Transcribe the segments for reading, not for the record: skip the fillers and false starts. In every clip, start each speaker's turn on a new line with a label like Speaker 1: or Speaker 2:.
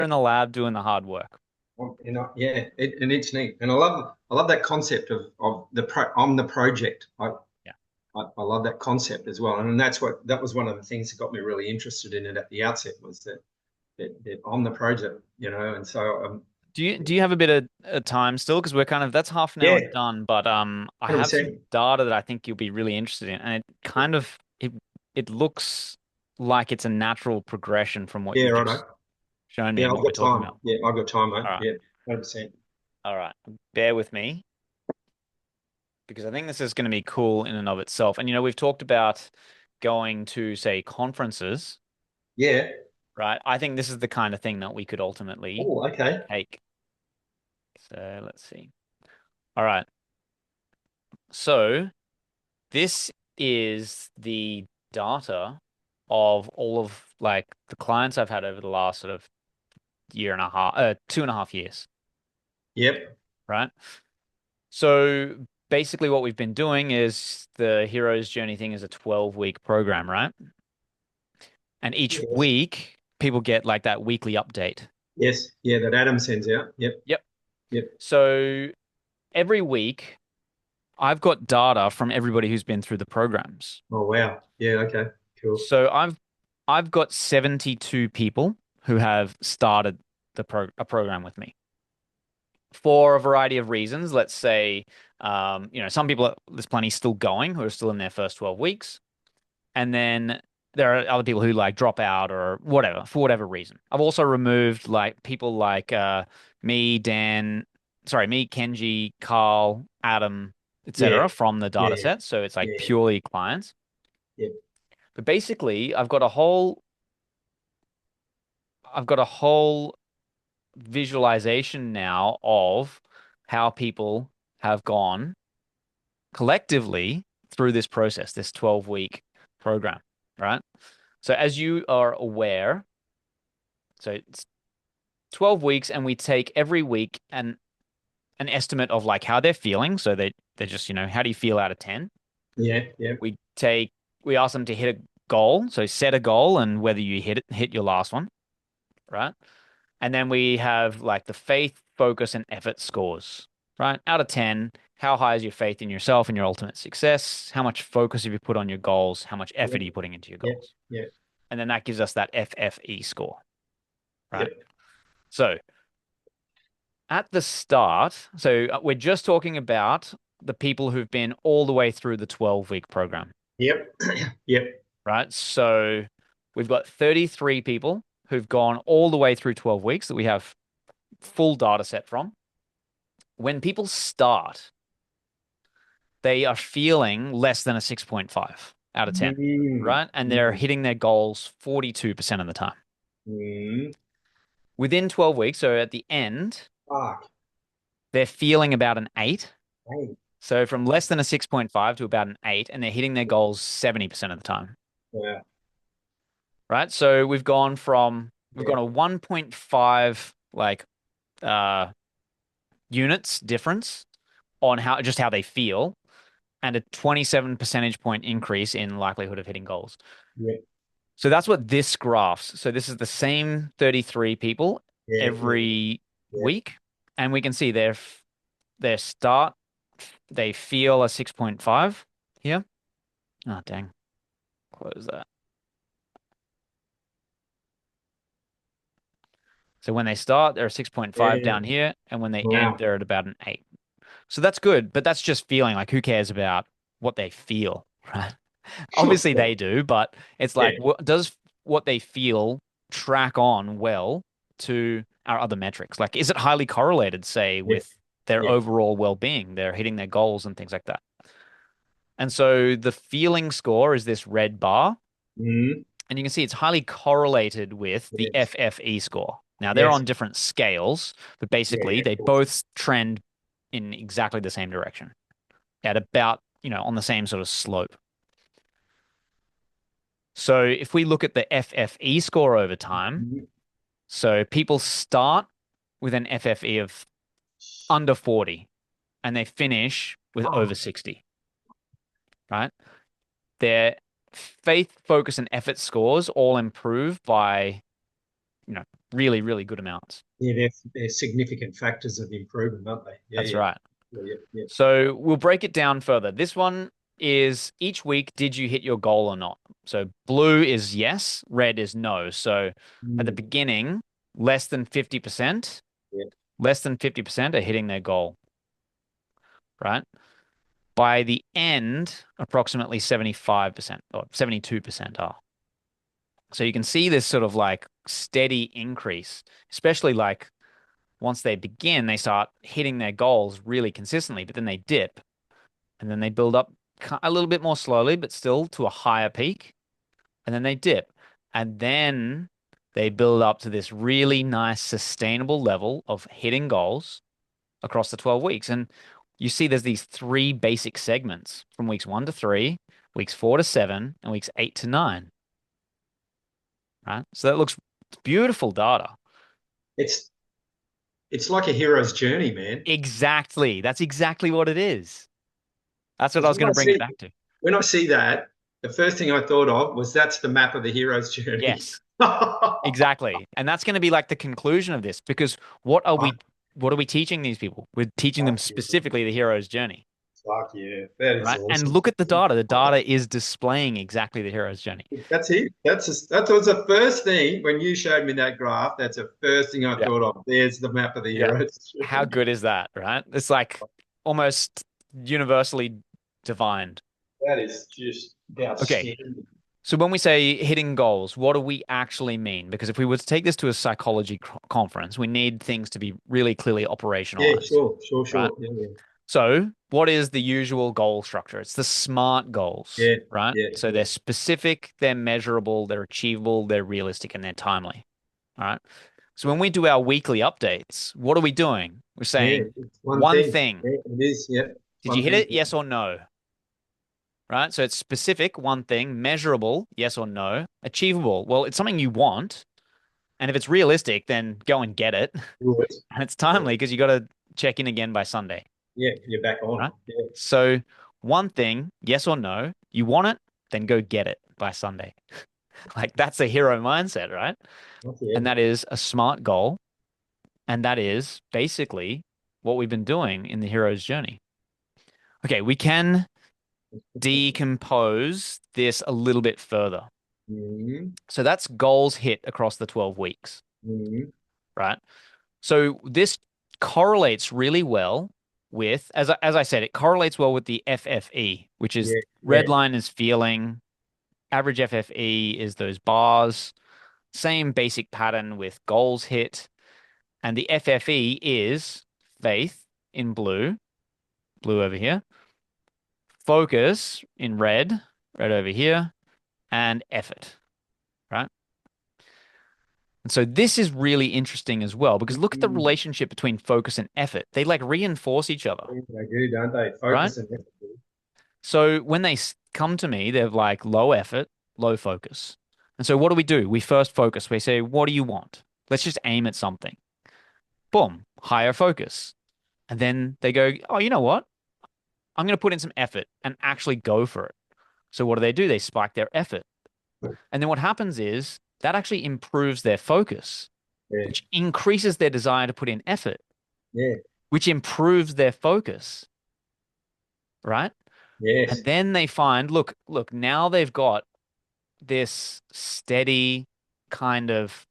Speaker 1: in the lab doing the hard work.
Speaker 2: Yeah, and it's neat, and I love that concept of I'm the project.
Speaker 1: Yeah.
Speaker 2: I love that concept as well, and that was one of the things that got me really interested in it at the outset was that I'm the project, and so
Speaker 1: Do you have a bit of time still? Because we're kind of that's half an
Speaker 2: yeah,
Speaker 1: hour done, but I have some
Speaker 2: 100%.
Speaker 1: data that I think you'll be really interested in, and it looks like it's a natural progression from what
Speaker 2: Yeah,
Speaker 1: you've
Speaker 2: right.
Speaker 1: just shown me
Speaker 2: Yeah,
Speaker 1: and
Speaker 2: I've
Speaker 1: what we're
Speaker 2: got
Speaker 1: talking
Speaker 2: time.
Speaker 1: about.
Speaker 2: Yeah, I've got time, mate.
Speaker 1: All right,
Speaker 2: Yeah, 100%.
Speaker 1: all right. Bear with me because I think this is going to be cool in and of itself. And we've talked about going to say conferences,
Speaker 2: Yeah.
Speaker 1: right? I think this is the kind of thing that we could ultimately
Speaker 2: Oh, okay.
Speaker 1: take. So let's see. All right. So this is the data of all of like the clients I've had over the last sort of year and a half, 2.5 years,
Speaker 2: Yep.
Speaker 1: right? So basically what we've been doing is the hero's journey thing is a 12-week program, right? And each
Speaker 2: Yes.
Speaker 1: week people get like that weekly update.
Speaker 2: Yes. Yeah, that Adam sends out. Yep.
Speaker 1: Yep.
Speaker 2: Yep.
Speaker 1: So every week I've got data from everybody who's been through the programs.
Speaker 2: Oh, wow. Yeah. Okay. Cool.
Speaker 1: So I've got 72 people who have started a program with me for a variety of reasons. Let's say, some people there's plenty still going who are still in their first 12 weeks, and then there are other people who like drop out or whatever for whatever reason. I've also removed like people like me, Dan, sorry, me, Kenji, Carl, Adam,
Speaker 2: Yeah.
Speaker 1: etc. from the data
Speaker 2: Yeah.
Speaker 1: set. So it's like
Speaker 2: Yeah.
Speaker 1: purely clients.
Speaker 2: Yeah.
Speaker 1: But basically, I've got a whole visualization now of how people have gone collectively through this process, this 12-week program, right? So as you are aware, so it's 12 weeks and we take every week an estimate of like how they're feeling. So they're just, how do you feel out of 10?
Speaker 2: Yeah. Yeah.
Speaker 1: We take we ask them to hit a goal, so set a goal and whether you hit your last one, right? And then we have like the faith, focus, and effort scores, right? Out of 10, how high is your faith in yourself and your ultimate success? How much focus have you put on your goals? How much
Speaker 2: Yeah.
Speaker 1: effort are you putting into your
Speaker 2: Yeah.
Speaker 1: goals?
Speaker 2: Yeah.
Speaker 1: And then that gives us that FFE score, right?
Speaker 2: Yep.
Speaker 1: So at the start, so we're just talking about the people who've been all the way through the 12-week program,
Speaker 2: Yep. Yep.
Speaker 1: right? So we've got 33 people who've gone all the way through 12 weeks that we have full data set from. When people start, they are feeling less than a 6.5 out of 10,
Speaker 2: Mm.
Speaker 1: right? And they're
Speaker 2: Mm.
Speaker 1: hitting their goals 42% of the time.
Speaker 2: Mm.
Speaker 1: Within 12 weeks, so at the end,
Speaker 2: Fuck.
Speaker 1: they're feeling about an 8.
Speaker 2: Hey.
Speaker 1: So from less than a 6.5 to about an 8, and they're hitting their goals 70% of the time,
Speaker 2: Yeah.
Speaker 1: right? So we've
Speaker 2: Yeah.
Speaker 1: got a 1.5 like uh units difference on how they feel and a 27 percentage point increase in likelihood of hitting goals.
Speaker 2: Yeah.
Speaker 1: So that's what this graphs. So this is the same 33 people
Speaker 2: Yeah. Yeah.
Speaker 1: every
Speaker 2: Yeah.
Speaker 1: week, and we can see their start, they feel a 6.5 here. Oh, dang. Close that. So when they start, they're a 6.5
Speaker 2: Yeah.
Speaker 1: down here, and when they end,
Speaker 2: Wow.
Speaker 1: they're at about an 8. So that's good, but that's just feeling like who cares about what they feel, right? Obviously they do, but it's
Speaker 2: Yeah.
Speaker 1: like, does what they feel track on well to our other metrics? Like, is it highly correlated, say,
Speaker 2: Yeah.
Speaker 1: with their
Speaker 2: Yeah.
Speaker 1: overall well-being? They're hitting their goals and things like that. And so the feeling score is this red bar,
Speaker 2: Mm.
Speaker 1: and you can see it's highly correlated with the
Speaker 2: Yes.
Speaker 1: FFE score. Now they're
Speaker 2: Yes.
Speaker 1: on different scales, but
Speaker 2: Yeah.
Speaker 1: basically
Speaker 2: Yeah.
Speaker 1: they
Speaker 2: Of course.
Speaker 1: both trend in exactly the same direction at about, on the same sort of slope. So if we look at the FFE score over time,
Speaker 2: Mhm.
Speaker 1: so people start with an FFE of under 40 and they finish with over
Speaker 2: Oh,
Speaker 1: 60, right? Their faith, focus, and effort scores all improve by, really, really good amounts.
Speaker 2: Yeah, they're significant factors of improvement, aren't they? Yeah,
Speaker 1: That's
Speaker 2: yeah,
Speaker 1: right.
Speaker 2: yeah, yeah.
Speaker 1: So we'll break it down further. This one is each week, did you hit your goal or not? So blue is yes, red is no. So at the
Speaker 2: Mm,
Speaker 1: beginning, less than 50%,
Speaker 2: yeah,
Speaker 1: less than 50% are hitting their goal, right? By the end, approximately 75% or 72% are. So you can see this sort of like steady increase, especially like once they begin, they start hitting their goals really consistently, but then they dip and then they build up a little bit more slowly, but still to a higher peak. And then they dip. And then they build up to this really nice, sustainable level of hitting goals across the 12 weeks. And you see there's these three basic segments from weeks 1 to 3, weeks 4 to 7, and weeks 8 to 9, right? So that looks beautiful data.
Speaker 2: it's it's like a hero's journey, man.
Speaker 1: Exactly. That's exactly what it is. That's what I
Speaker 2: Because
Speaker 1: was going to bring it back to.
Speaker 2: when I see that, the first thing I thought of was that's the map of the hero's journey.
Speaker 1: Yes.
Speaker 2: Fuck
Speaker 1: Exactly. And that's going to be like the conclusion of this because what are we teaching these people? We're teaching them
Speaker 2: yeah,
Speaker 1: specifically the hero's journey,
Speaker 2: fuck yeah, that is
Speaker 1: right? And
Speaker 2: awesome.
Speaker 1: look at the data. The data is displaying exactly the hero's journey.
Speaker 2: That's it. That was the first thing when you showed me that graph. That's the first thing I
Speaker 1: Yeah.
Speaker 2: thought of. There's the map of the
Speaker 1: Yeah.
Speaker 2: hero's
Speaker 1: How
Speaker 2: journey.
Speaker 1: good is that, right? It's like almost universally defined.
Speaker 2: That is just
Speaker 1: Okay.
Speaker 2: outstanding.
Speaker 1: So when we say hitting goals, what do we actually mean? Because if we were to take this to a psychology conference, we need things to be really clearly
Speaker 2: Yeah,
Speaker 1: operationalized,
Speaker 2: sure, sure,
Speaker 1: right?
Speaker 2: sure. Yeah, yeah,
Speaker 1: So, what is the usual goal structure? It's the SMART goals,
Speaker 2: yeah,
Speaker 1: right?
Speaker 2: yeah,
Speaker 1: So
Speaker 2: yeah.
Speaker 1: they're specific, they're measurable, they're achievable, they're realistic, and they're timely. All right. So when we do our weekly updates, what are we doing? We're
Speaker 2: Yeah,
Speaker 1: saying
Speaker 2: it's one
Speaker 1: one
Speaker 2: thing.
Speaker 1: thing.
Speaker 2: Yeah, it is. Yeah,
Speaker 1: Did you
Speaker 2: one
Speaker 1: hit
Speaker 2: thing.
Speaker 1: it? Yes or no? Right? So it's specific, one thing, measurable, yes or no, achievable. Well, it's something you want. And if it's realistic, then go and get it.
Speaker 2: Good.
Speaker 1: And it's
Speaker 2: Yeah,
Speaker 1: timely because you got to check in again by Sunday.
Speaker 2: yeah, you're back on.
Speaker 1: Right?
Speaker 2: Yeah,
Speaker 1: So one thing, yes or no, you want it, then go get it by Sunday. Like that's a hero mindset, right?
Speaker 2: yeah.
Speaker 1: And that is a smart goal. And that is basically what we've been doing in the hero's journey. Okay, we can decompose this a little bit further.
Speaker 2: Mm,
Speaker 1: So that's goals hit across the 12 weeks,
Speaker 2: mm,
Speaker 1: right? So this correlates really well with, as I said, it correlates well with the FFE, which is
Speaker 2: yeah, yeah,
Speaker 1: red line is feeling, average FFE is those bars, same basic pattern with goals hit, and the FFE is faith in blue, blue over here, focus in red, red over here, and effort, right? And so this is really interesting as well because look at the
Speaker 2: mm.
Speaker 1: relationship between focus and effort. They like reinforce each other,
Speaker 2: Yeah, they do, don't they?
Speaker 1: right?
Speaker 2: Focus and effort.
Speaker 1: So when they come to me, they're like low effort, low focus. And so what do? We first focus. We say, what do you want? Let's just aim at something. Boom, higher focus. And then they go, oh, you know what? I'm going to put in some effort and actually go for it. So what do? They spike their effort. And then what happens is that actually improves their focus,
Speaker 2: Yeah,
Speaker 1: which increases their desire to put in effort,
Speaker 2: yeah,
Speaker 1: which improves their focus, right? And
Speaker 2: yes,
Speaker 1: then they find, look, now they've got this steady kind of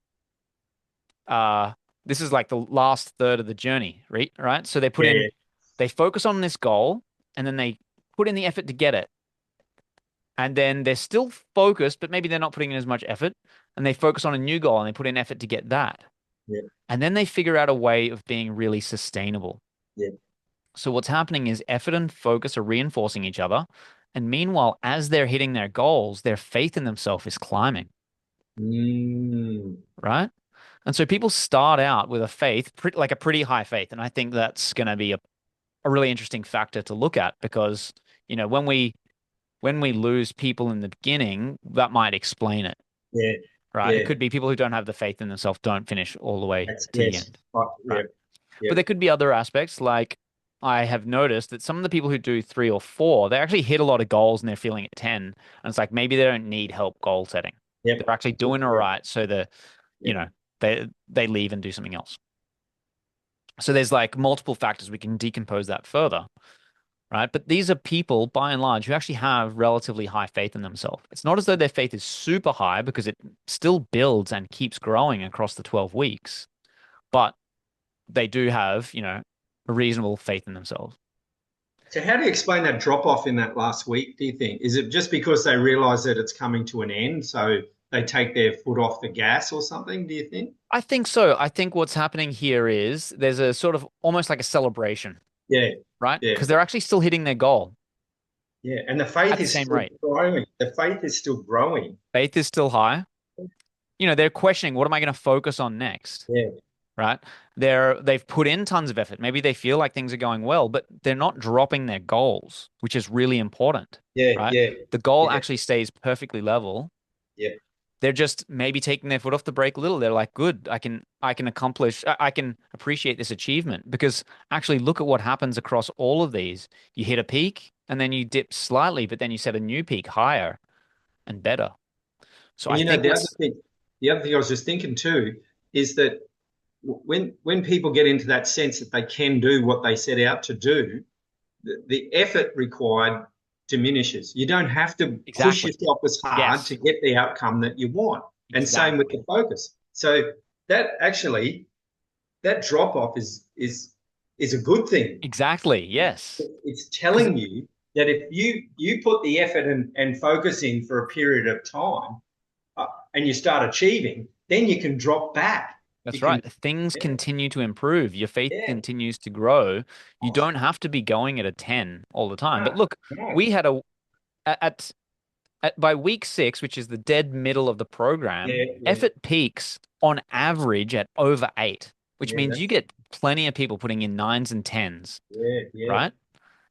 Speaker 1: this is like the last third of the journey, right? Right. So
Speaker 2: yeah,
Speaker 1: they focus on this goal and then they put in the effort to get it. And then they're still focused, but maybe they're not putting in as much effort. And they focus on a new goal and they put in effort to get that.
Speaker 2: yeah,
Speaker 1: And then they figure out a way of being really sustainable.
Speaker 2: yeah.
Speaker 1: So what's happening is effort and focus are reinforcing each other. And meanwhile, as they're hitting their goals, their faith in themselves is climbing,
Speaker 2: Mm,
Speaker 1: right? And so people start out with a faith, like a pretty high faith. And I think that's going to be a really interesting factor to look at because, you know, when we lose people in the beginning, that might explain it,
Speaker 2: yeah,
Speaker 1: right? It
Speaker 2: yeah.
Speaker 1: could be people who don't have the faith in themselves don't finish all the way
Speaker 2: That's
Speaker 1: to the
Speaker 2: yes.
Speaker 1: end,
Speaker 2: Yeah,
Speaker 1: right?
Speaker 2: yeah,
Speaker 1: But there could be other aspects like I have noticed that some of the people who do 3 or 4, they actually hit a lot of goals and they're feeling at 10. And it's like maybe they don't need help goal setting.
Speaker 2: yep,
Speaker 1: They're actually doing all
Speaker 2: yep,
Speaker 1: right. So the, you
Speaker 2: yep.
Speaker 1: know, they leave and do something else. So there's like multiple factors we can decompose that further, right? But these are people, by and large, who actually have relatively high faith in themselves. It's not as though their faith is super high because it still builds and keeps growing across the 12 weeks, but they do have, a reasonable faith in themselves.
Speaker 2: So how do you explain that drop off in that last week, do you think? Is it just because they realize that it's coming to an end, so they take their foot off the gas or something, do you think?
Speaker 1: I think so. I think what's happening here is there's a sort of almost like a celebration,
Speaker 2: Yeah,
Speaker 1: right?
Speaker 2: yeah,
Speaker 1: Because they're actually still hitting their goal
Speaker 2: yeah. And the faith
Speaker 1: at the
Speaker 2: is
Speaker 1: same
Speaker 2: still
Speaker 1: rate.
Speaker 2: growing. The faith is still growing.
Speaker 1: Faith is still high. They're questioning, what am I going to focus on next?
Speaker 2: Yeah,
Speaker 1: Right? They've put in tons of effort. Maybe they feel like things are going well, but they're not dropping their goals, which is really important,
Speaker 2: yeah,
Speaker 1: right?
Speaker 2: yeah,
Speaker 1: The goal
Speaker 2: yeah,
Speaker 1: actually stays perfectly level.
Speaker 2: yeah.
Speaker 1: They're just maybe taking their foot off the brake a little. They're like, good, I can accomplish, I can appreciate this achievement because actually look at what happens across all of these. You hit a peak and then you dip slightly, but then you set a new peak higher and better. So
Speaker 2: And
Speaker 1: I
Speaker 2: you know,
Speaker 1: think what's
Speaker 2: the other thing I was just thinking too is that when people get into that sense that they can do what they set out to do, the effort required diminishes. You don't have to push
Speaker 1: exactly,
Speaker 2: yourself as hard to
Speaker 1: yes,
Speaker 2: get the outcome that you want. And same with
Speaker 1: exactly,
Speaker 2: the focus. So that actually that drop off is a good thing.
Speaker 1: exactly, yes.
Speaker 2: It's
Speaker 1: Because
Speaker 2: telling you that if you put the effort and focus in for a period of time and you start achieving, then you can drop back. You
Speaker 1: that's
Speaker 2: can,
Speaker 1: right. Things
Speaker 2: yeah,
Speaker 1: continue to improve. Your faith
Speaker 2: yeah,
Speaker 1: continues to grow. You don't have to be going at a 10 all the time. But
Speaker 2: no,
Speaker 1: look,
Speaker 2: no,
Speaker 1: we had at, by week 6, which is the dead middle of the program,
Speaker 2: yeah, yeah,
Speaker 1: effort peaks on average at over 8, which
Speaker 2: yeah,
Speaker 1: means you get plenty of people putting in nines and tens,
Speaker 2: yeah, yeah,
Speaker 1: right?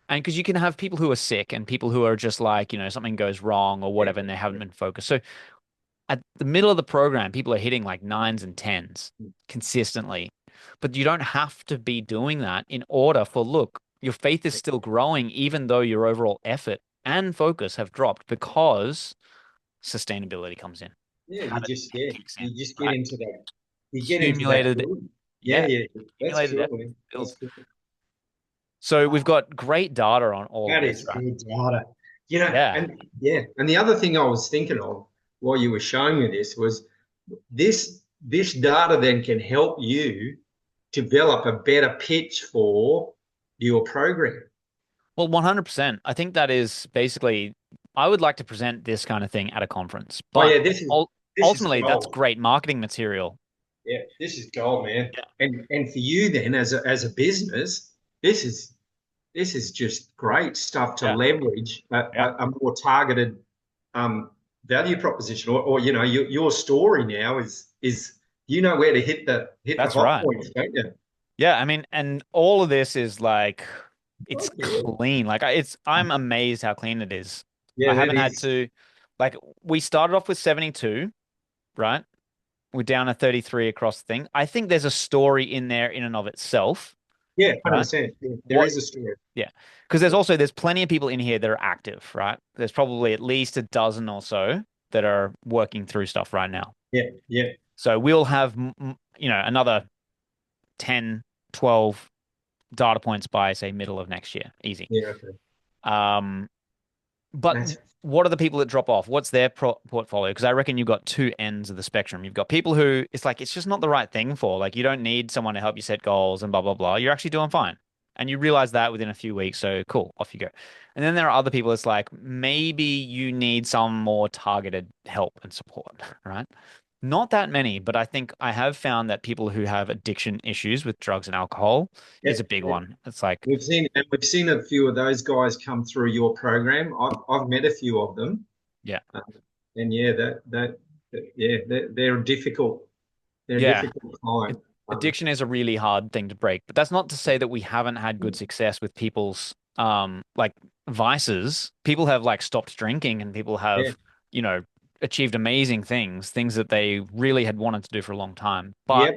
Speaker 1: And because you can have people who are sick and people who are just like, something goes wrong or
Speaker 2: yeah,
Speaker 1: whatever, and they haven't been focused. So at the middle of the program, people are hitting like nines and tens consistently. But you don't have to be doing that in order for, look, your faith is still growing, even though your overall effort and focus have dropped because sustainability comes in.
Speaker 2: yeah.
Speaker 1: Habit
Speaker 2: Yeah,
Speaker 1: kicks in,
Speaker 2: you just get
Speaker 1: right?
Speaker 2: into that. You get into that
Speaker 1: Accumulated,
Speaker 2: groove. Yeah,
Speaker 1: yeah,
Speaker 2: yeah. That's
Speaker 1: accumulated
Speaker 2: cool,
Speaker 1: effort
Speaker 2: man. That's
Speaker 1: builds.
Speaker 2: cool.
Speaker 1: So we've got great data on all of
Speaker 2: That
Speaker 1: this,
Speaker 2: is
Speaker 1: right?
Speaker 2: good data.
Speaker 1: Yeah.
Speaker 2: And yeah, and the other thing I was thinking of while you were showing me this was this data then can help you develop a better pitch for your program.
Speaker 1: Well, 100%. I think that is basically, I would like to present this kind of thing at a conference,
Speaker 2: Oh
Speaker 1: but
Speaker 2: yeah, this is
Speaker 1: ultimately, that's
Speaker 2: gold.
Speaker 1: great marketing material.
Speaker 2: Yeah, this is gold, man.
Speaker 1: Yeah.
Speaker 2: And for you then as a business, this is this is just great stuff to
Speaker 1: Yeah.
Speaker 2: leverage
Speaker 1: Yeah.
Speaker 2: a more targeted um, value proposition, or you know your story now is you know where to hit the
Speaker 1: That's
Speaker 2: hot
Speaker 1: right.
Speaker 2: points, don't you?
Speaker 1: Yeah. I mean, and all of this is like, it's
Speaker 2: Fuck yeah,
Speaker 1: clean. Like, I'm amazed how clean it is. I
Speaker 2: yeah, that
Speaker 1: haven't had
Speaker 2: is.
Speaker 1: to, like, we started off with 72, right? We're down to 33 across the thing. I think there's a story in there in and of itself,
Speaker 2: Yeah,
Speaker 1: right?
Speaker 2: 100%. Yeah, there
Speaker 1: What
Speaker 2: is a story.
Speaker 1: Yeah. Because there's plenty of people in here that are active, right? There's probably at least a dozen or so that are working through stuff right now.
Speaker 2: Yeah, yeah,
Speaker 1: So we'll have, another 10, 12 data points by, say, middle of next year. Easy.
Speaker 2: yeah. Okay,
Speaker 1: Um, but
Speaker 2: that's
Speaker 1: what are the people that drop off? What's their portfolio? Because I reckon you've got two ends of the spectrum. You've got people who it's like it's just not the right thing for. Like you don't need someone to help you set goals and blah blah blah. You're actually doing fine, and you realize that within a few weeks. So cool, off you go. And then there are other people. It's like maybe you need some more targeted help and support, right? Not that many, but I think I have found that people who have addiction issues with drugs and alcohol
Speaker 2: yeah,
Speaker 1: is a big
Speaker 2: yeah.
Speaker 1: one. It's like,
Speaker 2: We've seen a few of those guys come through your program. I've met a few of them,
Speaker 1: yeah,
Speaker 2: uh, and yeah, yeah, they're a difficult. They're a
Speaker 1: yeah.
Speaker 2: difficult client.
Speaker 1: Addiction is a really hard thing to break, but that's not to say that we haven't had good success with people's like vices. People have like stopped drinking and people
Speaker 2: Yeah.
Speaker 1: have, you know, achieved amazing things that they really had wanted to do for a long time. But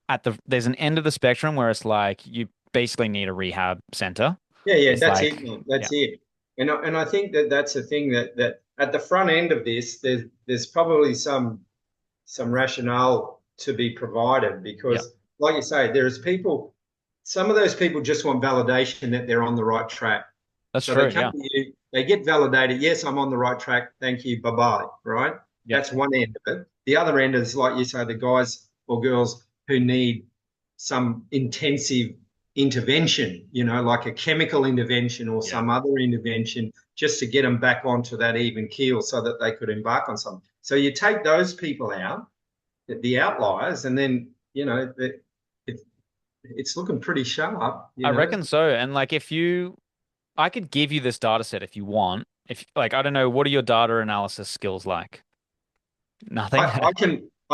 Speaker 2: Yep.
Speaker 1: there's an end of the spectrum where it's like you basically need a rehab center.
Speaker 2: Yeah. Yeah.
Speaker 1: It's
Speaker 2: That's it,
Speaker 1: like,
Speaker 2: man.
Speaker 1: yeah,
Speaker 2: That's it. And I think that that's the thing that at the front end of this, there's probably some rationale to be provided
Speaker 1: Yeah,
Speaker 2: because, like you say, there's people, some of those people just want validation that they're on the right track.
Speaker 1: that's
Speaker 2: So they
Speaker 1: true.
Speaker 2: come
Speaker 1: Yeah,
Speaker 2: to you, they get validated. Yes, I'm on the right track. Thank you. Bye bye. Right.
Speaker 1: yeah,
Speaker 2: That's one end of it. The other end is, like you say, the guys or girls who need some intensive intervention, like a chemical intervention or
Speaker 1: yeah.
Speaker 2: some other intervention just to get them back onto that even keel so that they could embark on something. So you take those people out, the outliers, and then, it, it's looking pretty sharp.
Speaker 1: I reckon so. And like, I could give you this data set if you want. If like, I don't know, what are your data analysis skills like? Nothing.
Speaker 2: I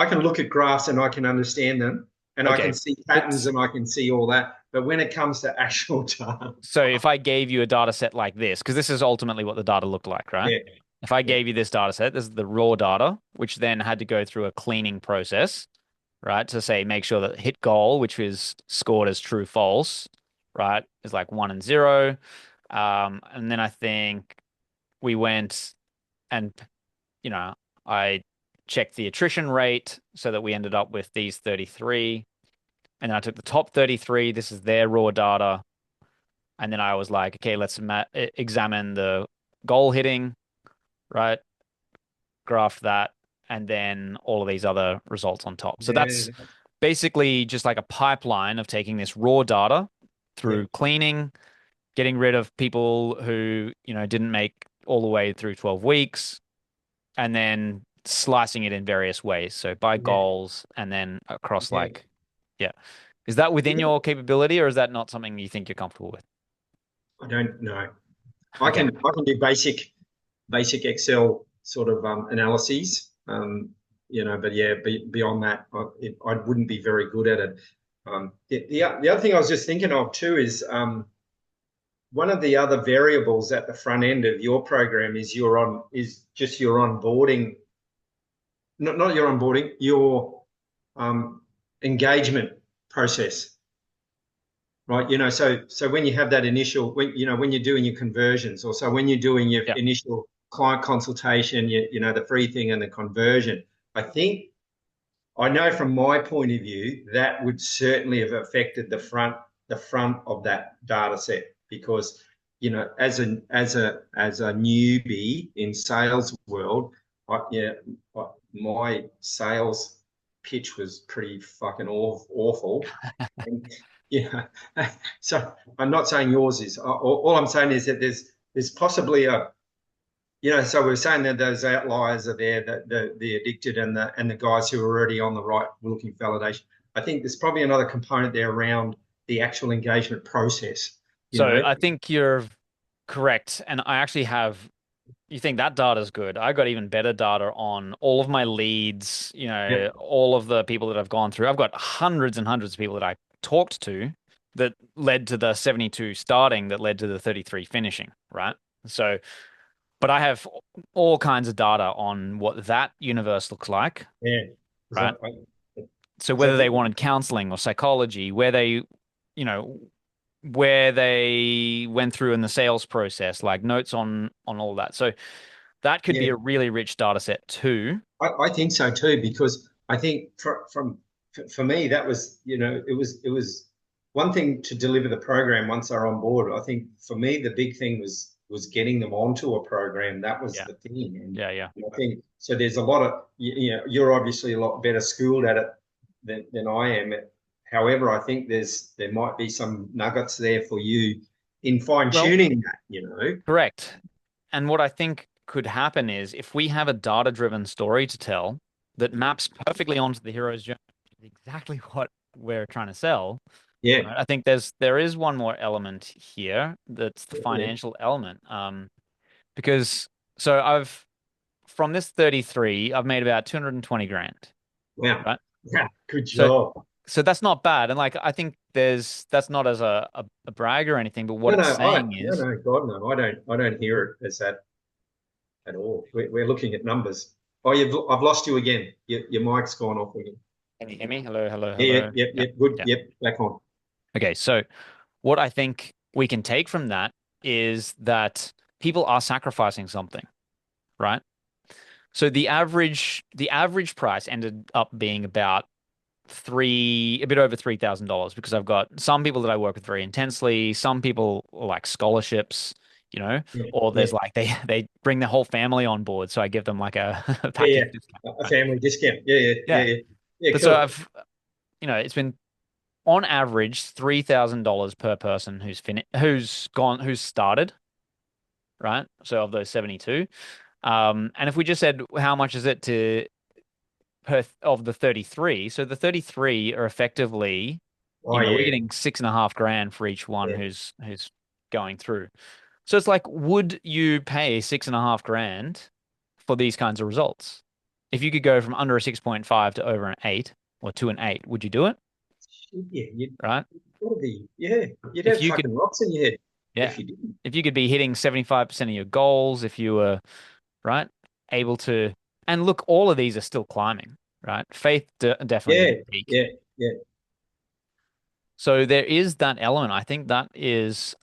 Speaker 2: can look at graphs and I can understand them and I can
Speaker 1: Okay,
Speaker 2: see patterns
Speaker 1: but
Speaker 2: and I can see all that. But when it comes to actual data,
Speaker 1: so if I gave you a data set like this, because this is ultimately what the data looked like, right?
Speaker 2: yeah,
Speaker 1: If I
Speaker 2: yeah,
Speaker 1: gave you this data set, this is the raw data, which then had to go through a cleaning process, right? To say make sure that hit goal, which is scored as true false, right, is like 1 and 0. And then I think we went and, you know, I checked the attrition rate so that we ended up with these 33. And then I took the top 33. This is their raw data. And then I was like, okay, let's examine the goal hitting, right? Graph that, and then all of these other results on top. So
Speaker 2: yeah,
Speaker 1: that's basically just like a pipeline of taking this raw data
Speaker 2: yeah,
Speaker 1: through cleaning, getting rid of people who, didn't make all the way through 12 weeks, and then slicing it in various ways. So by
Speaker 2: yeah,
Speaker 1: goals and then across
Speaker 2: yeah.
Speaker 1: like, yeah. Is that within
Speaker 2: Yeah.
Speaker 1: your capability or is that not something you think you're comfortable with?
Speaker 2: I don't know. I
Speaker 1: Okay.
Speaker 2: can I can do basic Excel sort of analyses. But yeah, beyond that, I wouldn't be very good at it. The other thing I was just thinking of too is one of the other variables at the front end of your program is just your onboarding, not your onboarding, your um, engagement process, right? So when you have that initial, when you're doing your conversions, or so when you're doing your
Speaker 1: Yeah.
Speaker 2: initial client consultation, the free thing and the conversion, I think I know from my point of view that would certainly have affected the front of that data set because as a newbie in sales world, yeah, my sales pitch was pretty fucking awful. And, yeah, so I'm not saying yours is. All I'm saying is that there's possibly so we're saying that those outliers are there, the addicted and the guys who are already on the right looking validation. I think there's probably another component there around the actual engagement process. You
Speaker 1: So
Speaker 2: know,
Speaker 1: I think you're correct. And I actually have, you think that data is good. I got even better data on all of my leads,
Speaker 2: yeah,
Speaker 1: all of the people that I've gone through. I've got hundreds and hundreds of people that I talked to that led to the 72 starting, that led to the 33 finishing, right? So, but I have all kinds of data on what that universe looks like,
Speaker 2: yeah. Is
Speaker 1: right?
Speaker 2: that
Speaker 1: So
Speaker 2: is
Speaker 1: whether
Speaker 2: that
Speaker 1: they wanted counseling or psychology, you know, where they went through in the sales process, like notes on all that. So that could be
Speaker 2: yeah?
Speaker 1: a really rich data set too.
Speaker 2: I think so too because I think for me that was it was one thing to deliver the program once they're on board. I think for me the big thing was getting them onto a program. That was
Speaker 1: Yeah.
Speaker 2: the thing, and
Speaker 1: Yeah, yeah.
Speaker 2: I think so. There's a lot of you're obviously a lot better schooled at it than I am. However, I think there might be some nuggets there for you in fine
Speaker 1: Well,
Speaker 2: tuning that.
Speaker 1: correct. And what I think could happen is if we have a data-driven story to tell that maps perfectly onto the hero's journey, which is exactly what we're trying to sell,
Speaker 2: Yeah,
Speaker 1: right? I think there is one more element here that's the
Speaker 2: yeah,
Speaker 1: financial element. Because so I've from this 33, I've made about 220 grand,
Speaker 2: wow,
Speaker 1: right?
Speaker 2: yeah, good
Speaker 1: So
Speaker 2: job.
Speaker 1: so that's not bad. And like I think that's not as a brag or anything, but what
Speaker 2: No,
Speaker 1: it's
Speaker 2: no,
Speaker 1: saying
Speaker 2: no,
Speaker 1: is,
Speaker 2: no, God, no. I don't hear it as that at all. We're looking at numbers. Oh, I've lost you again. Your mic's gone off again.
Speaker 1: can you hear me? Hello, hello,
Speaker 2: Yeah, yeah,
Speaker 1: hello.
Speaker 2: yep,
Speaker 1: Yeah.
Speaker 2: yep, good.
Speaker 1: Yeah.
Speaker 2: Yep, back on.
Speaker 1: Okay, so what I think we can take from that is that people are sacrificing something, right? So the average price ended up being about a bit over $3,000 because I've got some people that I work with very intensely, some people like scholarships, you know,
Speaker 2: Yeah,
Speaker 1: or
Speaker 2: yeah,
Speaker 1: there's like they bring their whole family on board, so I give them like a, a
Speaker 2: yeah,
Speaker 1: package discount,
Speaker 2: yeah. A
Speaker 1: right?
Speaker 2: family discount. Yeah, yeah, yeah,
Speaker 1: Yeah.
Speaker 2: yeah. Yeah,
Speaker 1: But so
Speaker 2: cool.
Speaker 1: I've, it's been on average $3,000 per person who's started, right? So of those 72. And if we just said how much is it to per of the 33, so the 33 are effectively,
Speaker 2: Oh
Speaker 1: we're
Speaker 2: yeah,
Speaker 1: getting 6.5 grand for each one
Speaker 2: yeah,
Speaker 1: who's going through. So it's like, would you pay 6.5 grand for these kinds of results? If you could go from under a 6.5 to over an 8 or to an 8, would you do it?
Speaker 2: yeah. You'd
Speaker 1: Right?
Speaker 2: gotta be. Yeah, you'd
Speaker 1: If
Speaker 2: have
Speaker 1: you could,
Speaker 2: fucking rocks in your head
Speaker 1: yeah,
Speaker 2: if you didn't.
Speaker 1: if you could be hitting 75% of your goals, if you were, right, able to, and look, all of these are still climbing, right? Faith definitely
Speaker 2: Yeah,
Speaker 1: didn't peak.
Speaker 2: yeah, yeah,
Speaker 1: So there is that element. I think that is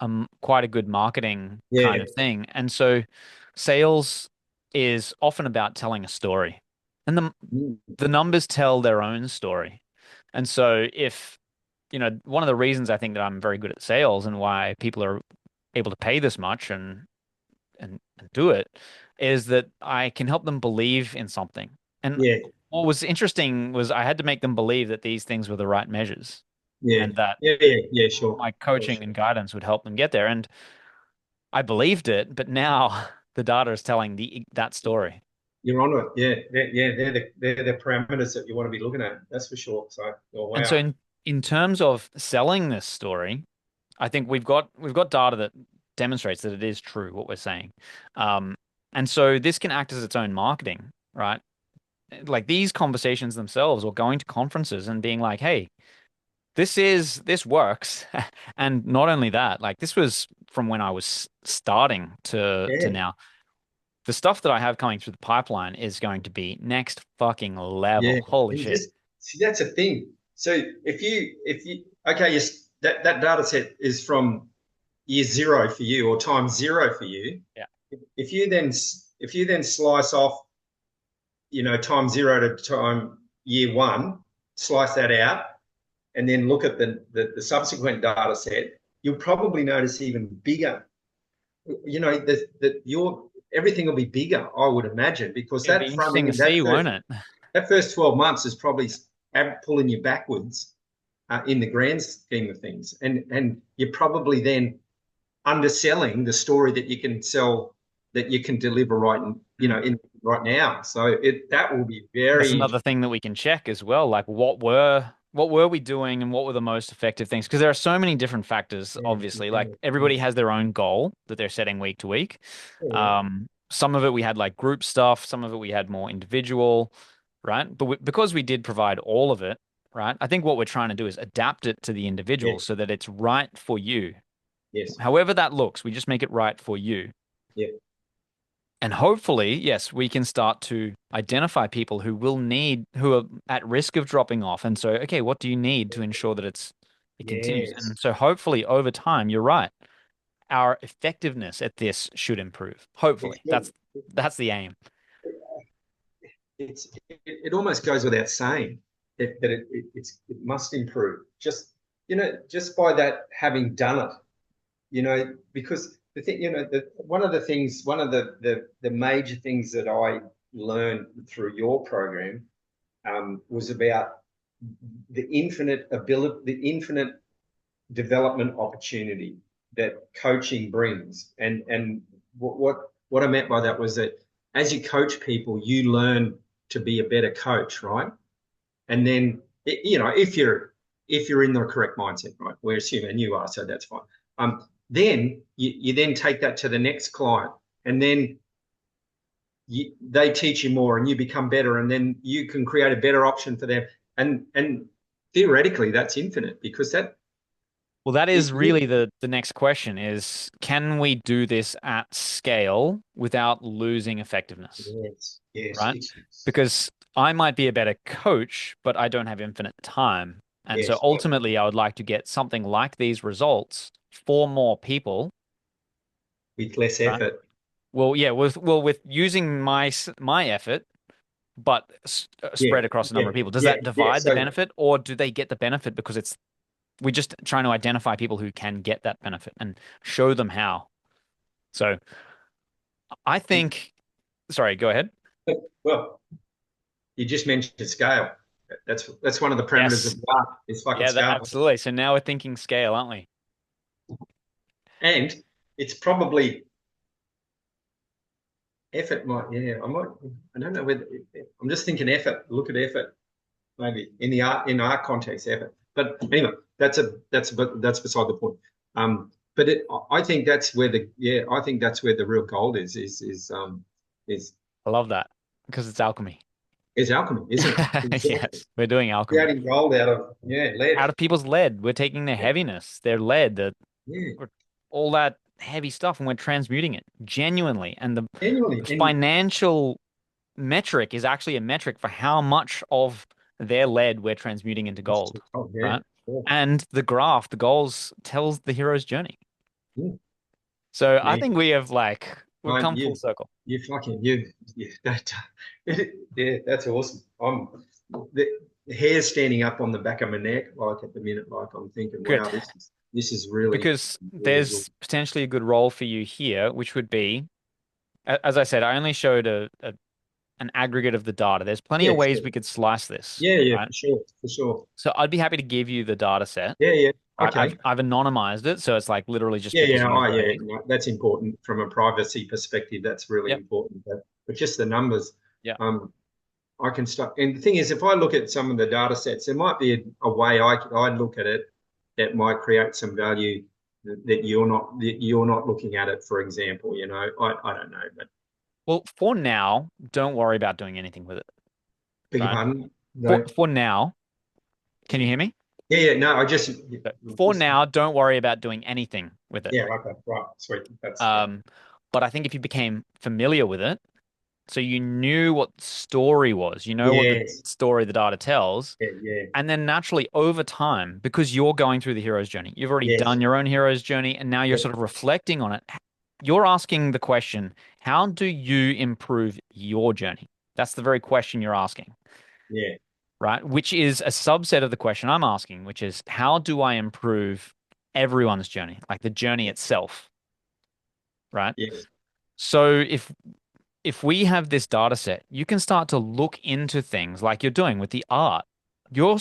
Speaker 1: quite a good marketing kind
Speaker 2: yeah.
Speaker 1: of thing. And so sales is often about telling a story. And
Speaker 2: Mm,
Speaker 1: the numbers tell their own story. And so if, one of the reasons I think that I'm very good at sales and why people are able to pay this much and do it is that I can help them believe in something. And
Speaker 2: yeah,
Speaker 1: what was interesting was I had to make them believe that these things were the right measures
Speaker 2: yeah,
Speaker 1: and that
Speaker 2: yeah, yeah, yeah. Sure,
Speaker 1: my
Speaker 2: sure,
Speaker 1: coaching
Speaker 2: sure.
Speaker 1: and guidance would help them get there. And I believed it, but now the data is telling that story.
Speaker 2: You're on it. Yeah, yeah. They're the parameters that you want to be looking at. That's for sure. So, oh
Speaker 1: And so
Speaker 2: wow.
Speaker 1: in terms of selling this story, I think we've got data that demonstrates that it is true what we're saying. Um, and so this can act as its own marketing, right? Like these conversations themselves or going to conferences and being like, hey, this works. And not only that, like this was from when I was starting to
Speaker 2: Yeah,
Speaker 1: now. The stuff that I have coming through the pipeline is going to be next fucking level.
Speaker 2: yeah.
Speaker 1: Holy
Speaker 2: And
Speaker 1: shit.
Speaker 2: just see, that's a thing. So if you okay, yes, that data set is from year zero for you or time zero for you.
Speaker 1: Yeah.
Speaker 2: If you then slice off, time zero to time year one, slice that out, and then look at the subsequent data set, you'll probably notice even bigger. That your everything will be bigger, I would imagine, because
Speaker 1: It'll be
Speaker 2: that front
Speaker 1: interesting to
Speaker 2: end,
Speaker 1: see,
Speaker 2: that
Speaker 1: won't
Speaker 2: first
Speaker 1: it?
Speaker 2: that first 12 months is probably pulling you backwards in the grand scheme of things, and you're probably then underselling the story that you can sell, that you can deliver
Speaker 1: Mm.
Speaker 2: in right now. So that will be
Speaker 1: That's
Speaker 2: very
Speaker 1: another
Speaker 2: interesting.
Speaker 1: thing that we can check as well. Like what were we doing and what were the most effective things? Because there are so many different factors,
Speaker 2: Yeah,
Speaker 1: obviously. Like
Speaker 2: yeah, yeah,
Speaker 1: everybody has their own goal that they're setting week to week.
Speaker 2: yeah,
Speaker 1: Some of it we had like group stuff, some of it we had more individual, right? But because we did provide all of it, right? I think what we're trying to do is adapt it to the
Speaker 2: yeah,
Speaker 1: individual so that it's right for you.
Speaker 2: yes,
Speaker 1: However that looks, we just make it right for you.
Speaker 2: yeah,
Speaker 1: And hopefully, yes, we can start to identify people who are at risk of dropping off. And so, okay, what do you need to ensure that it continues?
Speaker 2: yes.
Speaker 1: And so hopefully over time, you're right. Our effectiveness at this should improve.
Speaker 2: It
Speaker 1: Hopefully.
Speaker 2: should.
Speaker 1: That's the aim.
Speaker 2: It almost goes without saying that it must improve. Just by that having done it, because the thing, one of the major things that I learned through your program was about the infinite development opportunity that coaching brings. And what I meant by that was that as you coach people, you learn to be a better coach, right? And then if you're in the correct mindset, right? We're assuming you are, so that's fine. Then you then take that to the next client, and then they teach you more, and you become better, and then you can create a better option for them. And theoretically, that's infinite because that
Speaker 1: Well, that is
Speaker 2: you
Speaker 1: really the next question is can we do this at scale without losing effectiveness,
Speaker 2: yes, yes,
Speaker 1: right? Because I might be a better coach, but I don't have infinite time. And so
Speaker 2: yes,
Speaker 1: ultimately, I would like to get something like these results for more people,
Speaker 2: with less
Speaker 1: right?
Speaker 2: effort.
Speaker 1: Well, yeah, with using my effort, but
Speaker 2: Yeah,
Speaker 1: spread across a
Speaker 2: yeah,
Speaker 1: number of people. Does
Speaker 2: yeah,
Speaker 1: that
Speaker 2: yeah.
Speaker 1: divide the
Speaker 2: So,
Speaker 1: benefit, or do they get the benefit because we're just trying to identify people who can get that benefit and show them how? So I think, sorry, go ahead.
Speaker 2: well, you just mentioned scale. That's one of the parameters of
Speaker 1: Yes.
Speaker 2: the art is fucking
Speaker 1: Yeah,
Speaker 2: scale.
Speaker 1: absolutely. So now we're thinking scale, aren't we?
Speaker 2: And it's probably effort might, yeah, I don't know whether, I'm just thinking effort, look at effort, maybe in art context, effort. But anyway, that's beside the point. But I think that's where I think that's where the real gold is
Speaker 1: I love that because it's alchemy.
Speaker 2: is alchemy, isn't it? Exactly.
Speaker 1: Yes, we're doing alchemy.
Speaker 2: Creating gold out of, yeah, lead.
Speaker 1: Out of people's lead, we're taking their heaviness, their lead,
Speaker 2: Yeah,
Speaker 1: all that heavy stuff, and we're transmuting it genuinely. And
Speaker 2: genuinely.
Speaker 1: the
Speaker 2: And
Speaker 1: financial metric is actually a metric for how much of their lead we're transmuting into gold,
Speaker 2: oh, yeah,
Speaker 1: right?
Speaker 2: yeah,
Speaker 1: And the graph, the goals tells the hero's journey.
Speaker 2: yeah.
Speaker 1: So I
Speaker 2: Man,
Speaker 1: think we've
Speaker 2: mate,
Speaker 1: come full circle.
Speaker 2: you fucking you that yeah, that's awesome. The hair standing up on the back of my neck, like at the minute, like I'm thinking,
Speaker 1: Good.
Speaker 2: wow, this is really
Speaker 1: Because
Speaker 2: really good.
Speaker 1: there's potentially a good role for you here, which would be, as I said, I only showed an aggregate of the data. There's plenty
Speaker 2: Yeah,
Speaker 1: of ways
Speaker 2: sure.
Speaker 1: we could slice this,
Speaker 2: Yeah, yeah,
Speaker 1: right?
Speaker 2: for sure, for sure.
Speaker 1: So I'd be happy to give you the data set,
Speaker 2: Yeah, yeah.
Speaker 1: right?
Speaker 2: Okay.
Speaker 1: I've anonymized it, so it's like literally just
Speaker 2: Yeah,
Speaker 1: pictures
Speaker 2: yeah.
Speaker 1: of my
Speaker 2: Oh, yeah.
Speaker 1: face.
Speaker 2: No, that's important from a privacy perspective. That's really
Speaker 1: Yep.
Speaker 2: important. But just the numbers.
Speaker 1: Yeah.
Speaker 2: Um, I can start. And the thing is, if I look at some of the data sets, there might be a way I'd look at it that might create some value that you're not looking at it. For example, I don't know, but
Speaker 1: Well, for now, don't worry about doing anything with it,
Speaker 2: beg your
Speaker 1: right?
Speaker 2: pardon.
Speaker 1: For
Speaker 2: No.
Speaker 1: for now, can you hear me?
Speaker 2: Yeah, yeah. No, I
Speaker 1: For
Speaker 2: just
Speaker 1: now, don't worry about doing anything with it.
Speaker 2: yeah. Okay, right, sweet. That's yeah,
Speaker 1: Um, but I think if you became familiar with it, so you knew what the story was, you know what the
Speaker 2: yes,
Speaker 1: story the data tells,
Speaker 2: yeah, yeah,
Speaker 1: and then naturally over time, because you're going through the hero's journey, you've already
Speaker 2: yes,
Speaker 1: done your own hero's journey, and now you're
Speaker 2: yeah,
Speaker 1: sort of reflecting on it. You're asking the question, how do you improve your journey? That's the very question you're asking,
Speaker 2: yeah,
Speaker 1: right? Which is a subset of the question I'm asking, which is, how do I improve everyone's journey, like the journey itself, right?
Speaker 2: yes,
Speaker 1: So if we have this data set, you can start to look into things like you're doing with the art. You're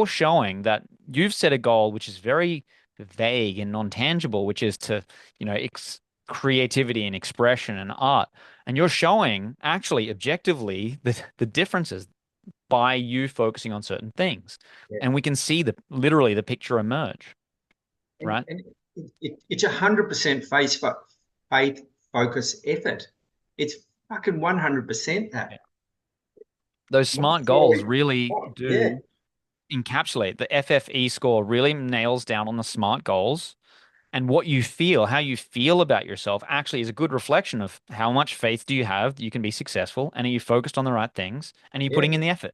Speaker 1: showing that you've set a goal which is very vague and non-tangible, which is to, ex creativity and expression and art. And you're showing actually objectively the differences by you focusing on certain things.
Speaker 2: yeah.
Speaker 1: And we can see literally the picture emerge, right?
Speaker 2: And it's 100% faith focus effort. It's fucking 100% that.
Speaker 1: Yeah. Those
Speaker 2: My
Speaker 1: smart goals
Speaker 2: theory,
Speaker 1: really
Speaker 2: yeah,
Speaker 1: do encapsulate. The FFE score really nails down on the SMART goals, and what you feel, how you feel about yourself actually is a good reflection of how much faith do you have that you can be successful, and are you focused on the right things, and are you
Speaker 2: yeah.
Speaker 1: putting in the effort?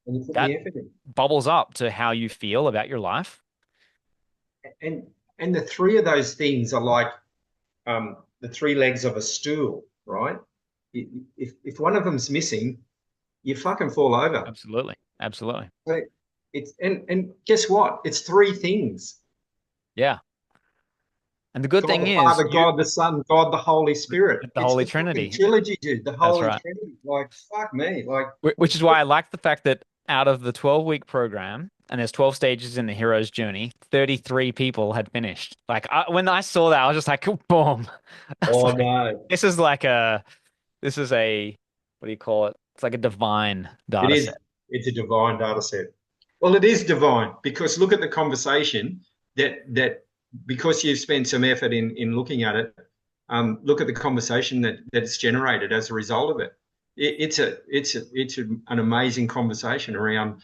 Speaker 2: And you put
Speaker 1: That
Speaker 2: the effort in.
Speaker 1: bubbles up to how you feel about your life.
Speaker 2: And the three of those things are like the three legs of a stool, right? If one of them's missing, you fucking fall over.
Speaker 1: Absolutely. Absolutely.
Speaker 2: So and guess what? It's three things.
Speaker 1: Yeah. And the good
Speaker 2: God
Speaker 1: thing
Speaker 2: the
Speaker 1: is
Speaker 2: Father, God the Son, God the Holy Spirit.
Speaker 1: the
Speaker 2: It's
Speaker 1: Holy
Speaker 2: the fucking
Speaker 1: Trinity.
Speaker 2: trilogy, dude. The
Speaker 1: That's
Speaker 2: Holy
Speaker 1: right.
Speaker 2: Trinity. Like, fuck me. Like,
Speaker 1: Which is why I like the fact that out of the 12-week program, and there's 12 stages in the hero's journey, 33 people had finished. Like when I saw that, I was just like, boom. I was
Speaker 2: oh
Speaker 1: like,
Speaker 2: no.
Speaker 1: this is like this is a, what do you call it? It's like a divine
Speaker 2: It
Speaker 1: data
Speaker 2: is.
Speaker 1: set.
Speaker 2: It's a divine data set. Well, it is divine because look at the conversation that because you've spent some effort in looking at it, look at the conversation that it's generated as a result of it. An amazing conversation around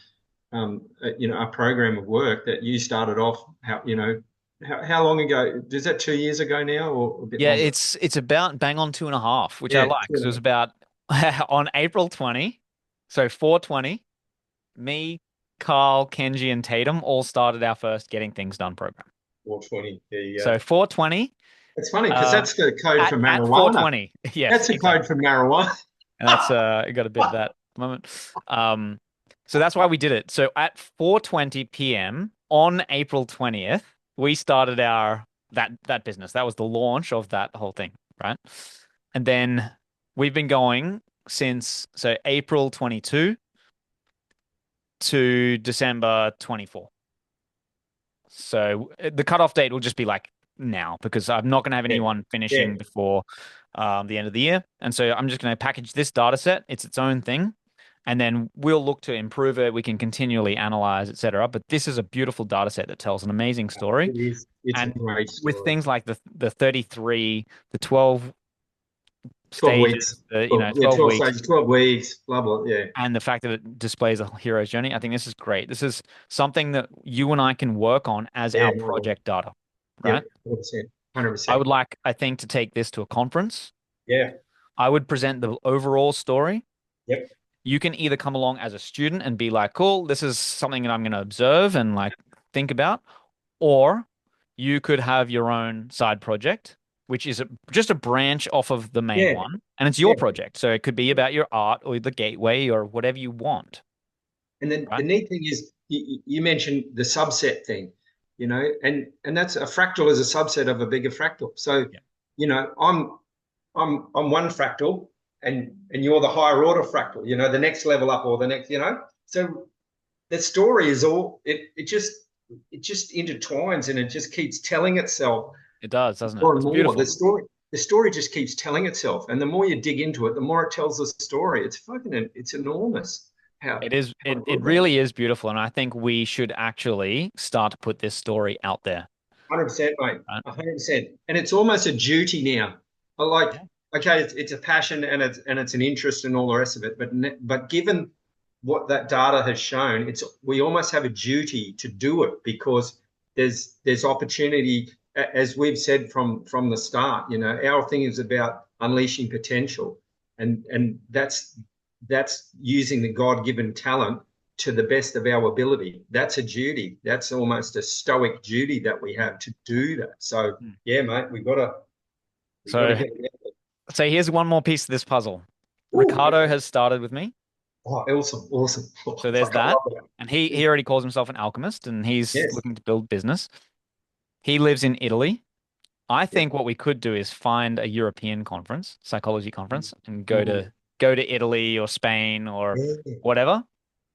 Speaker 2: a program of work that you started off. How long ago? Is that 2 years ago now or a bit
Speaker 1: Yeah,
Speaker 2: longer?
Speaker 1: it's about bang on 2.5, which I
Speaker 2: Yeah,
Speaker 1: like. So it was about on April 20, so 420, me, Carl, Kenji, and Tatum all started our first Getting Things Done program.
Speaker 2: 420. There you go.
Speaker 1: So 420,
Speaker 2: It's funny because
Speaker 1: uh,
Speaker 2: that's the code for
Speaker 1: at
Speaker 2: marijuana.
Speaker 1: 420. Yes,
Speaker 2: That's the code
Speaker 1: exactly.
Speaker 2: for marijuana.
Speaker 1: And that's you got a bit of that. the moment. Um, so that's why we did it. So at 4:20 p.m. on April 20th, we started our that business. That was the launch of that whole thing, right? And then we've been going since April 22 to December 24. So the cutoff date will just be like now because I'm not going to have
Speaker 2: Yeah,
Speaker 1: anyone
Speaker 2: yeah,
Speaker 1: finishing before the end of the year. And so I'm just going to package this data set. It's its own thing. And then we'll look to improve it. We can continually analyze, etc. But this is a beautiful data set that tells an amazing story.
Speaker 2: it is. It's a
Speaker 1: And
Speaker 2: great
Speaker 1: with
Speaker 2: story.
Speaker 1: things like the 33, the 12
Speaker 2: 12
Speaker 1: stages,
Speaker 2: weeks.
Speaker 1: the
Speaker 2: Well, yeah,
Speaker 1: 12
Speaker 2: 12
Speaker 1: weeks,
Speaker 2: stages, 12 weeks, blah, blah. Yeah.
Speaker 1: and the fact that it displays a hero's journey, I think this is great. This is something that you and I can work on as
Speaker 2: Yeah.
Speaker 1: our
Speaker 2: No,
Speaker 1: project data, right?
Speaker 2: yep. 100%.
Speaker 1: I
Speaker 2: 100%.
Speaker 1: would like, I think, to take this to a conference.
Speaker 2: Yeah.
Speaker 1: I would present the overall story.
Speaker 2: Yep.
Speaker 1: You can either come along as a student and be like, cool, this is something that I'm going to observe and like think about, or you could have your own side project, which is just a branch off of the main
Speaker 2: Yeah.
Speaker 1: one, and it's your
Speaker 2: Yeah.
Speaker 1: project. So it could be about your art or the gateway or whatever you want,
Speaker 2: And then the
Speaker 1: right?
Speaker 2: neat thing is you mentioned the subset thing, and that's a fractal is a subset of a bigger fractal. So,
Speaker 1: Yeah.
Speaker 2: I'm one fractal and you're the higher order fractal, the next level up or the next. So the story is all it just intertwines and it just keeps telling itself
Speaker 1: It does, doesn't it?
Speaker 2: more and
Speaker 1: It's
Speaker 2: more. The
Speaker 1: beautiful.
Speaker 2: story the story just keeps telling itself. And the more you dig into it, the more it tells the story. It's enormous
Speaker 1: It is,
Speaker 2: how
Speaker 1: it
Speaker 2: good that is.
Speaker 1: really is beautiful. And I think we should actually start to put this story out there,
Speaker 2: 100%, mate.
Speaker 1: right?
Speaker 2: 100%. And it's almost a duty now. I like,
Speaker 1: Yeah.
Speaker 2: okay, it's a passion and it's an interest and all the rest of it. But given what that data has shown, we almost have a duty to do it because there's opportunity, as we've said from the start. Our thing is about unleashing potential, and that's using the God-given talent to the best of our ability. That's a duty. That's almost a stoic duty that we have to do that. So
Speaker 1: Hmm.
Speaker 2: yeah, mate, we gotta
Speaker 1: So,
Speaker 2: get it out
Speaker 1: so here's one more piece of this puzzle.
Speaker 2: there. Ooh,
Speaker 1: Ricardo
Speaker 2: okay.
Speaker 1: has started with me.
Speaker 2: Oh, awesome, awesome. Oh,
Speaker 1: So there's
Speaker 2: fuck, I
Speaker 1: that.
Speaker 2: love that.
Speaker 1: And he already calls himself an alchemist and he's
Speaker 2: Yes.
Speaker 1: looking to build business. He lives in Italy. I
Speaker 2: Yeah.
Speaker 1: think what we could do is find a European conference, psychology conference, and
Speaker 2: Ooh.
Speaker 1: go to Italy or Spain or
Speaker 2: Yeah.
Speaker 1: whatever.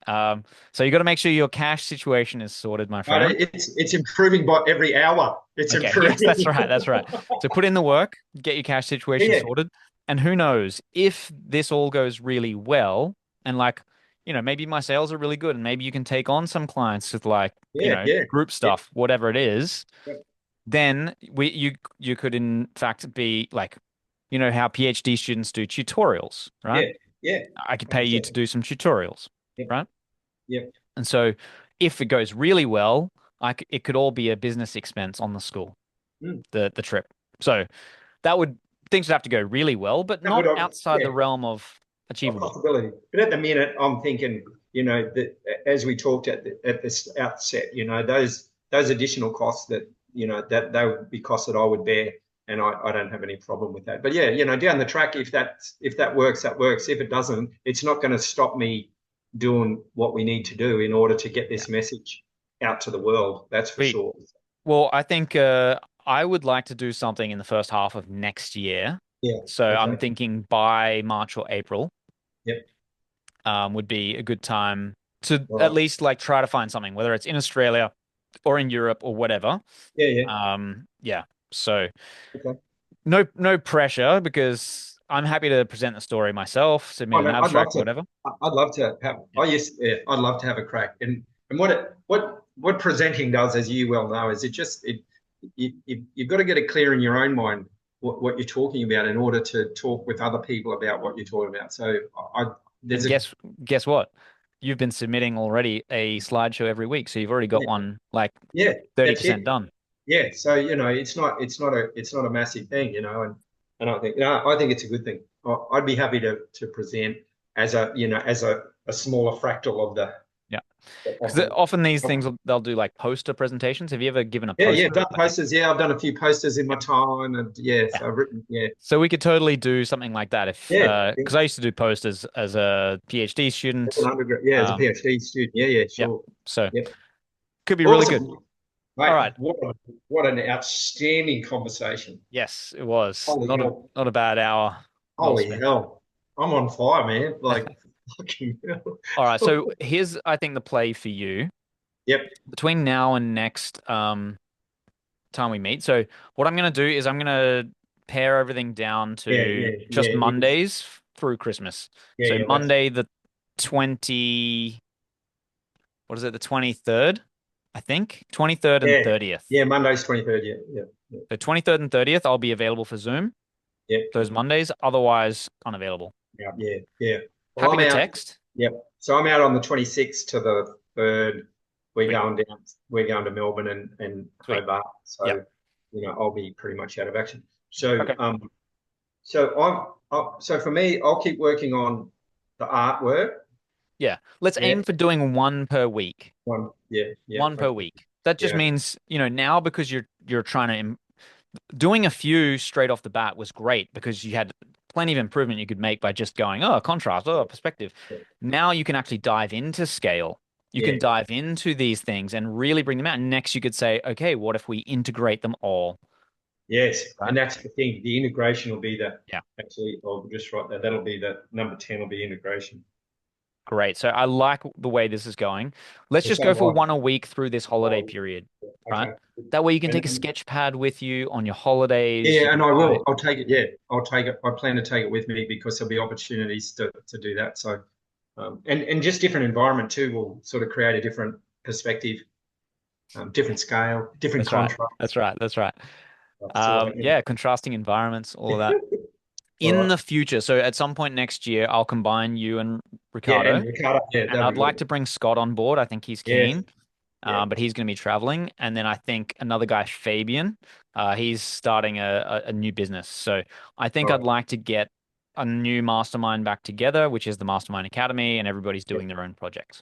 Speaker 1: So you got to make sure your cash situation is sorted, my
Speaker 2: Right,
Speaker 1: friend.
Speaker 2: it's improving by every hour. It's
Speaker 1: Okay, yes,
Speaker 2: improving.
Speaker 1: that's right. That's right. So put in the work, get your cash situation
Speaker 2: Yeah,
Speaker 1: sorted, and who knows if this all goes really well, and like, maybe my sales are really good, and maybe you can take on some clients with like,
Speaker 2: yeah, yeah,
Speaker 1: group
Speaker 2: yeah,
Speaker 1: stuff, whatever it is.
Speaker 2: yeah,
Speaker 1: Then you could in fact be like, how PhD students do tutorials, right?
Speaker 2: yeah, yeah.
Speaker 1: I could pay you
Speaker 2: 100%.
Speaker 1: to do some tutorials,
Speaker 2: Yep,
Speaker 1: right?
Speaker 2: yep.
Speaker 1: And so if it goes really well, it could all be a business expense on the school,
Speaker 2: Mm.
Speaker 1: the trip. So that would things would have to go really well, but
Speaker 2: That would,
Speaker 1: not outside
Speaker 2: yeah.
Speaker 1: the realm of
Speaker 2: A
Speaker 1: achievable.
Speaker 2: possibility. But at the minute, I'm thinking, that as we talked at this outset, those additional costs that they would be costs that I would bear, and I don't have any problem with that. But yeah, down the track, if that works, that works. If it doesn't, it's not going to stop me doing what we need to do in order to get
Speaker 1: Yeah.
Speaker 2: this message out to the world. That's for
Speaker 1: Sweet.
Speaker 2: sure.
Speaker 1: Well, I think I would like to do something in the first half of next year.
Speaker 2: Yeah.
Speaker 1: So I'm
Speaker 2: Okay.
Speaker 1: thinking by March or April
Speaker 2: Yep.
Speaker 1: would be a good time to
Speaker 2: All
Speaker 1: at
Speaker 2: right.
Speaker 1: least like try to find something, whether it's in Australia or in Europe or whatever.
Speaker 2: Yeah. Yeah.
Speaker 1: Yeah. So
Speaker 2: Okay.
Speaker 1: no pressure because I'm happy to present the story myself, submit
Speaker 2: Oh,
Speaker 1: an
Speaker 2: no, I'd love
Speaker 1: abstract,
Speaker 2: to.
Speaker 1: whatever.
Speaker 2: I'd love to have.
Speaker 1: Yeah.
Speaker 2: Oh, yes, yeah, I'd love to have a crack. And what presenting does, as you well know, is you've got to get it clear in your own mind what you're talking about in order to talk with other people about what you're talking about. So there's
Speaker 1: And
Speaker 2: a
Speaker 1: guess what? You've been submitting already a slideshow every week, so you've already got
Speaker 2: yeah,
Speaker 1: one like
Speaker 2: yeah, that's
Speaker 1: 30%
Speaker 2: it.
Speaker 1: done.
Speaker 2: Yeah, so it's not a massive thing, and I think it's a good thing. I'd be happy to present as a smaller fractal of the
Speaker 1: Yeah. Because
Speaker 2: often.
Speaker 1: often these things they'll do like poster presentations. Have you ever given a
Speaker 2: Yeah, yeah,
Speaker 1: poster?
Speaker 2: done posters. Yeah, I've done a few posters in my time, and yes,
Speaker 1: Yeah.
Speaker 2: I've written. Yeah,
Speaker 1: So we could totally do something like that if,
Speaker 2: yeah, yeah.
Speaker 1: because I used to do posters as a PhD
Speaker 2: As an
Speaker 1: student.
Speaker 2: undergrad, yeah, as a
Speaker 1: Um,
Speaker 2: PhD student. Yeah, yeah,
Speaker 1: yeah.
Speaker 2: sure.
Speaker 1: So
Speaker 2: Yep.
Speaker 1: could be really good.
Speaker 2: Awesome,
Speaker 1: All
Speaker 2: mate.
Speaker 1: right.
Speaker 2: What an outstanding conversation.
Speaker 1: Yes, it was
Speaker 2: Holy hell.
Speaker 1: not a bad hour. Well
Speaker 2: Holy
Speaker 1: spent.
Speaker 2: hell. I'm on fire, man. Like fucking
Speaker 1: All right.
Speaker 2: hell.
Speaker 1: So here's, I think, the play for you
Speaker 2: Yep.
Speaker 1: between now and next time we meet. So what I'm gonna do is I'm gonna pare everything down
Speaker 2: Yeah,
Speaker 1: to
Speaker 2: yeah,
Speaker 1: just
Speaker 2: yeah.
Speaker 1: Mondays through Christmas.
Speaker 2: Yeah,
Speaker 1: So
Speaker 2: yeah, that's
Speaker 1: Monday the 20, what is it, the 23rd, I think? 23rd and
Speaker 2: yeah.
Speaker 1: 30th.
Speaker 2: Yeah, Monday's 23rd, yeah. Yeah. Yeah.
Speaker 1: So 23rd and 30th, I'll be available for Zoom
Speaker 2: Yeah.
Speaker 1: those Mondays, otherwise unavailable.
Speaker 2: Yeah, yeah, yeah. Well,
Speaker 1: Happy
Speaker 2: I'm
Speaker 1: to
Speaker 2: out.
Speaker 1: text.
Speaker 2: Yep. So I'm out on the 26th to the 3rd. We're
Speaker 1: Sweet.
Speaker 2: going down, we're going to Melbourne and
Speaker 1: Sweet.
Speaker 2: Hobart.
Speaker 1: Yep.
Speaker 2: So, I'll be pretty much out of action. So,
Speaker 1: Okay.
Speaker 2: so for me, I'll keep working on the artwork.
Speaker 1: Yeah. Let's
Speaker 2: Yeah.
Speaker 1: aim for doing one per week.
Speaker 2: Yeah, yeah.
Speaker 1: One per
Speaker 2: Okay.
Speaker 1: week. That just
Speaker 2: Yeah.
Speaker 1: means, now because you're trying to doing a few straight off the bat was great because you had plenty of improvement you could make by just going, oh, contrast, oh, perspective. Now you can actually dive into scale. You
Speaker 2: Yeah.
Speaker 1: can dive into these things and really bring them out. And next, you could say, okay, what if we integrate them all?
Speaker 2: Yes.
Speaker 1: Right?
Speaker 2: And that's the thing. The integration will be the
Speaker 1: Yeah,
Speaker 2: actually, I'll just write that. That'll be the number 10 will be integration.
Speaker 1: great. So I like the way this is going. Let's
Speaker 2: And
Speaker 1: just
Speaker 2: so
Speaker 1: go
Speaker 2: do
Speaker 1: for
Speaker 2: I.
Speaker 1: one a week through this holiday
Speaker 2: Oh,
Speaker 1: period, right?
Speaker 2: okay.
Speaker 1: That way you can take a
Speaker 2: And
Speaker 1: sketch pad with you on your holidays. You
Speaker 2: yeah,
Speaker 1: can
Speaker 2: and I
Speaker 1: write.
Speaker 2: will. I'll take it. Yeah, I'll take it. I plan to take it with me because there'll be opportunities to do that. So, and just different environment too will sort of create a different perspective, different scale, different
Speaker 1: That's right.
Speaker 2: contrast.
Speaker 1: That's right. That's right.
Speaker 2: So, yeah.
Speaker 1: Yeah, contrasting environments, all of that.
Speaker 2: All
Speaker 1: In
Speaker 2: right.
Speaker 1: the future, so at some point next year, I'll combine you and
Speaker 2: Yeah, and
Speaker 1: Ricardo,
Speaker 2: Ricardo. Yeah,
Speaker 1: and
Speaker 2: that'd
Speaker 1: I'd
Speaker 2: be
Speaker 1: like
Speaker 2: good.
Speaker 1: to bring Scott on board. I think he's
Speaker 2: Yes.
Speaker 1: keen,
Speaker 2: Yeah.
Speaker 1: but he's going to be traveling. And then I think another guy, Fabian, he's starting a new business. So I think
Speaker 2: All
Speaker 1: I'd
Speaker 2: right.
Speaker 1: like to get a new mastermind back together, which is the Mastermind Academy, and everybody's
Speaker 2: Yeah.
Speaker 1: doing their own projects.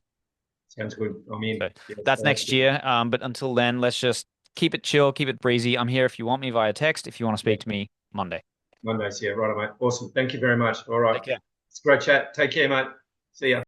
Speaker 2: Sounds good. I'm in.
Speaker 1: So
Speaker 2: Yeah,
Speaker 1: that's
Speaker 2: so that's
Speaker 1: next
Speaker 2: good.
Speaker 1: year. But until then, let's just keep it chill, keep it breezy. I'm here if you want me via text, if you want to
Speaker 2: Yeah.
Speaker 1: speak to me Monday.
Speaker 2: Mondays. Yeah. Right, mate. Awesome. Thank you very much. All right.
Speaker 1: Take care.
Speaker 2: It's a great chat. Take care, mate. See ya.